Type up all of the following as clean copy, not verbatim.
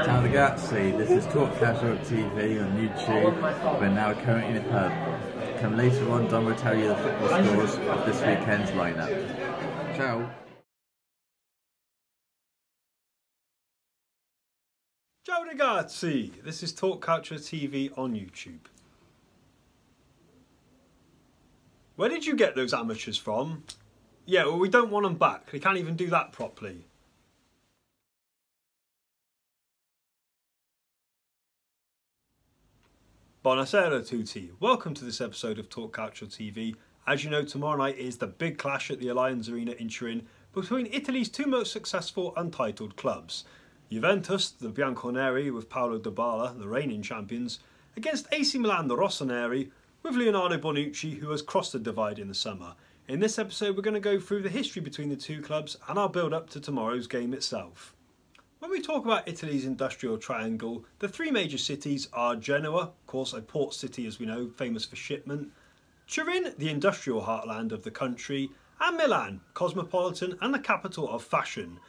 Ciao ragazzi, this is Talk Calcio TV on YouTube. We're now currently in a pub. Come later on, Don will tell you the football scores of this weekend's lineup. Ciao. Ciao ragazzi, this is Talk Calcio TV on YouTube. Where did you get those amateurs from? Yeah, well, we don't want them back. They can't even do that properly. Buonasera tutti. Welcome to this episode of Talk Calcio TV. As you know, tomorrow night is the big clash at the Allianz Arena in Turin between Italy's two most successful untitled clubs. Juventus, the Bianconeri with Paulo Dybala, the reigning champions, against AC Milan, the Rossoneri, with Leonardo Bonucci, who has crossed the divide in the summer. In this episode, we're going to go through the history between the two clubs and our build up to tomorrow's game itself. When we talk about Italy's industrial triangle, the three major cities are Genoa, of course a port city as we know, famous for shipment, Turin, the industrial heartland of the country, and Milan, cosmopolitan and the capital of fashion.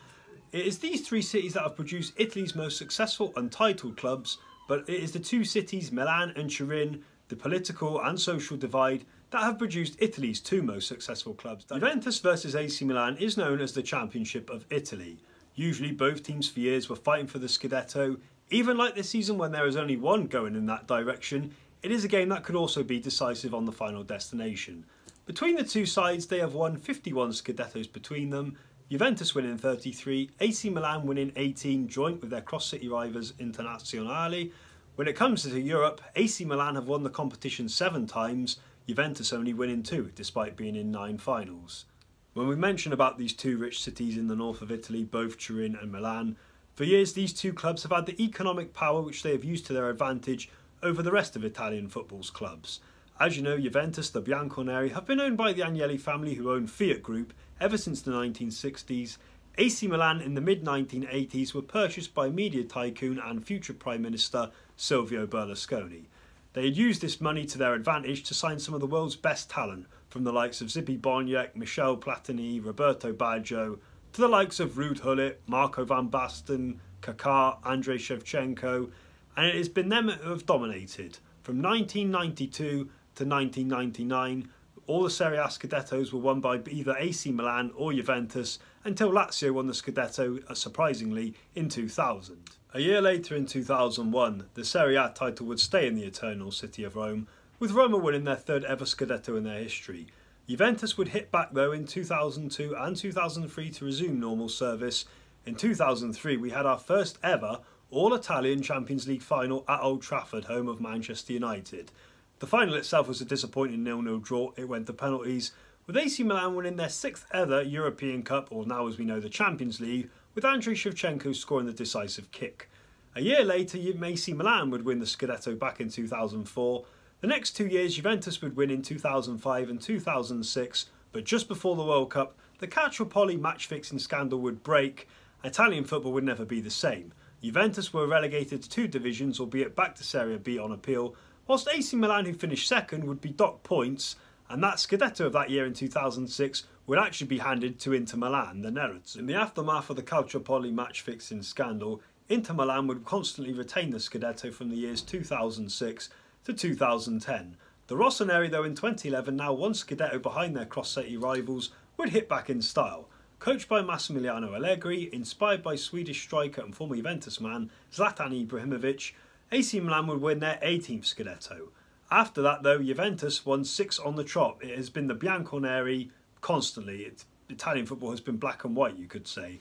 It is these three cities that have produced Italy's most successful untitled clubs, but it is the two cities, Milan and Turin, the political and social divide, that have produced Italy's two most successful clubs. Juventus versus AC Milan is known as the Championship of Italy. Usually both teams for years were fighting for the Scudetto. Even like this season when there is only one going in that direction, it is a game that could also be decisive on the final destination. Between the two sides, they have won 51 Scudettos between them, Juventus winning 33, AC Milan winning 18, joint with their cross-city rivals Internazionale. When it comes to Europe, AC Milan have won the competition 7 times, Juventus only winning 2, despite being in 9 finals. When we mention about these two rich cities in the north of Italy, both Turin and Milan, for years these two clubs have had the economic power which they have used to their advantage over the rest of Italian football's clubs. As you know, Juventus, the Bianconeri, have been owned by the Agnelli family who own Fiat Group ever since the 1960s. AC Milan in the mid-1980s were purchased by media tycoon and future Prime Minister Silvio Berlusconi. They had used this money to their advantage to sign some of the world's best talent, from the likes of Zipi Boniek, Michel Platini, Roberto Baggio, to the likes of Ruud Gullit, Marco van Basten, Kaká, Andrei Shevchenko, and it has been them who have dominated. From 1992 to 1999, all the Serie A Scudettos were won by either AC Milan or Juventus, until Lazio won the Scudetto, surprisingly, in 2000. A year later in 2001, the Serie A title would stay in the eternal city of Rome, with Roma winning their 3rd ever Scudetto in their history. Juventus would hit back though in 2002 and 2003 to resume normal service. In 2003 we had our first ever all-Italian Champions League final at Old Trafford, home of Manchester United. The final itself was a disappointing 0-0 draw, it went to penalties, with AC Milan winning their 6th ever European Cup, or now as we know the Champions League, with Andrei Shevchenko scoring the decisive kick. A year later AC Milan would win the Scudetto back in 2004. The next 2 years Juventus would win in 2005 and 2006, but just before the World Cup, the Calcio match-fixing scandal would break. Italian football would never be the same. Juventus were relegated to 2 divisions, albeit back to Serie B on appeal, whilst AC Milan, who finished 2nd, would be docked points, and that Scudetto of that year in 2006 would actually be handed to Inter Milan, the Nerds. In the aftermath of the Calcio match-fixing scandal, Inter Milan would constantly retain the Scudetto from the years 2006 to 2010. The Rossoneri, though, in 2011, now one Scudetto behind their cross-city rivals, would hit back in style. Coached by Massimiliano Allegri, inspired by Swedish striker and former Juventus man Zlatan Ibrahimovic, AC Milan would win their 18th Scudetto. After that, though, Juventus won 6 on the trot. It has been the Bianconeri constantly. Italian football has been black and white, you could say.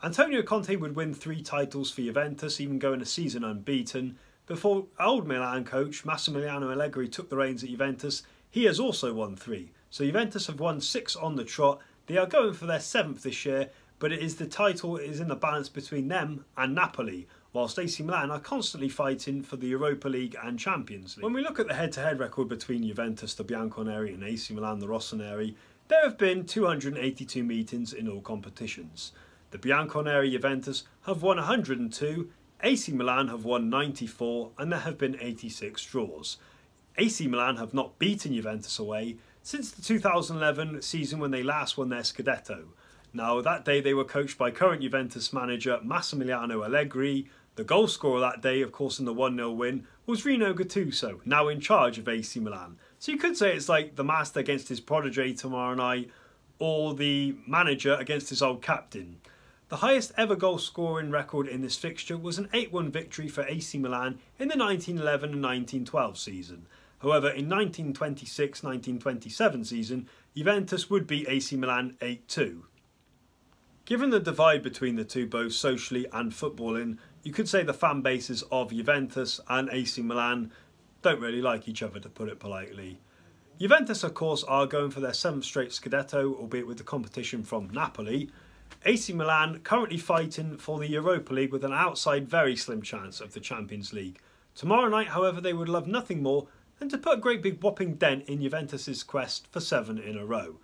Antonio Conte would win 3 titles for Juventus, even going a season unbeaten. Before old Milan coach Massimiliano Allegri took the reins at Juventus, he has also won 3. So Juventus have won 6 on the trot. They are going for their 7th this year, but the title is in the balance between them and Napoli, whilst AC Milan are constantly fighting for the Europa League and Champions League. When we look at the head-to-head record between Juventus, the Bianconeri, and AC Milan, the Rossoneri, there have been 282 meetings in all competitions. The Bianconeri Juventus have won 102, AC Milan have won 94, and there have been 86 draws. AC Milan have not beaten Juventus away since the 2011 season when they last won their Scudetto. Now, that day they were coached by current Juventus manager Massimiliano Allegri. The goal scorer that day, of course, in the 1-0 win was Rino Gattuso, now in charge of AC Milan. So you could say it's like the master against his protege tomorrow night, or the manager against his old captain. The highest ever goal scoring record in this fixture was an 8-1 victory for AC Milan in the 1911 and 1912 season. However, in 1926-1927 season, Juventus would beat AC Milan 8-2. Given the divide between the two, both socially and footballing, you could say the fan bases of Juventus and AC Milan don't really like each other, to put it politely. Juventus, of course, are going for their 7th straight Scudetto, albeit with the competition from Napoli. AC Milan currently fighting for the Europa League with an outside very slim chance of the Champions League. Tomorrow night, however, they would love nothing more than to put a great big whopping dent in Juventus' quest for 7 in a row.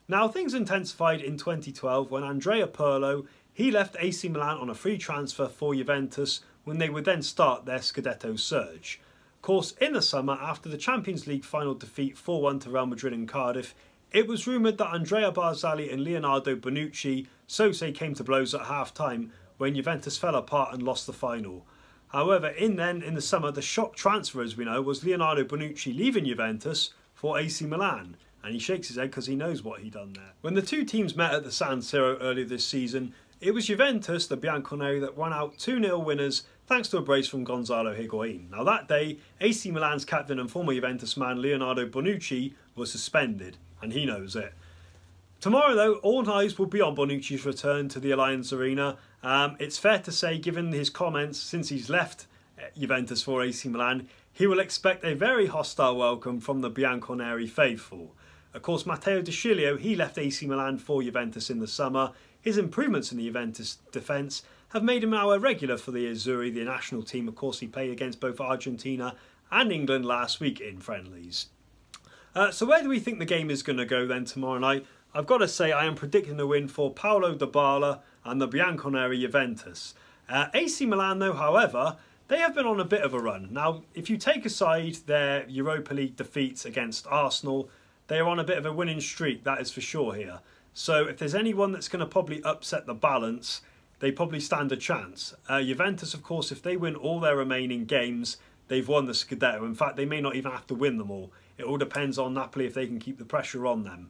Now, things intensified in 2012 when Andrea Pirlo, he left AC Milan on a free transfer for Juventus when they would then start their Scudetto surge. Of course, in the summer, after the Champions League final defeat 4-1 to Real Madrid in Cardiff, it was rumoured that Andrea Barzagli and Leonardo Bonucci so-say came to blows at half-time when Juventus fell apart and lost the final. However, in the summer, the shock transfer, as we know, was Leonardo Bonucci leaving Juventus for AC Milan. And he shakes his head because he knows what he done there. When the two teams met at the San Siro earlier this season, it was Juventus, the Bianconeri, that won out 2-0 winners thanks to a brace from Gonzalo Higuain. Now that day, AC Milan's captain and former Juventus man Leonardo Bonucci was suspended, and he knows it. Tomorrow, though, all eyes will be on Bonucci's return to the Allianz Arena. It's fair to say, given his comments since he's left Juventus for AC Milan, he will expect a very hostile welcome from the Bianconeri faithful. Of course, Matteo De Sciglio, he left AC Milan for Juventus in the summer. His improvements in the Juventus defence have made him now a regular for the Azzurri, the national team. Of course, he played against both Argentina and England last week in friendlies. So where do we think the game is going to go then tomorrow night? I've got to say I am predicting a win for Paulo Dybala and the Bianconeri Juventus. AC Milan, though, however, they have been on a bit of a run. Now, if you take aside their Europa League defeats against Arsenal, they are on a bit of a winning streak, that is for sure here. So if there's anyone that's going to probably upset the balance, they probably stand a chance. Juventus, of course, if they win all their remaining games, they've won the Scudetto. In fact, they may not even have to win them all. It all depends on Napoli if they can keep the pressure on them.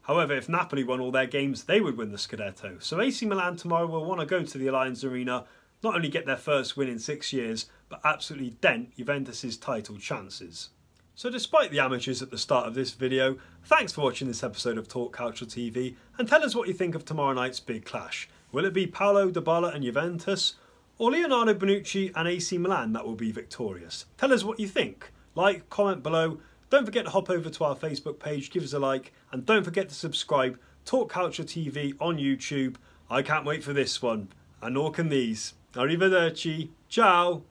However, if Napoli won all their games, they would win the Scudetto. So AC Milan tomorrow will want to go to the Allianz Arena, not only get their first win in 6 years, but absolutely dent Juventus' title chances. So despite the amateurs at the start of this video, thanks for watching this episode of Talk Calcio TV, and tell us what you think of tomorrow night's big clash. Will it be Paulo Dybala and Juventus, or Leonardo Bonucci and AC Milan that will be victorious? Tell us what you think. Like, comment below, don't forget to hop over to our Facebook page, give us a like, and don't forget to subscribe. Talk Calcio TV on YouTube. I can't wait for this one, and nor can these. Arrivederci, ciao!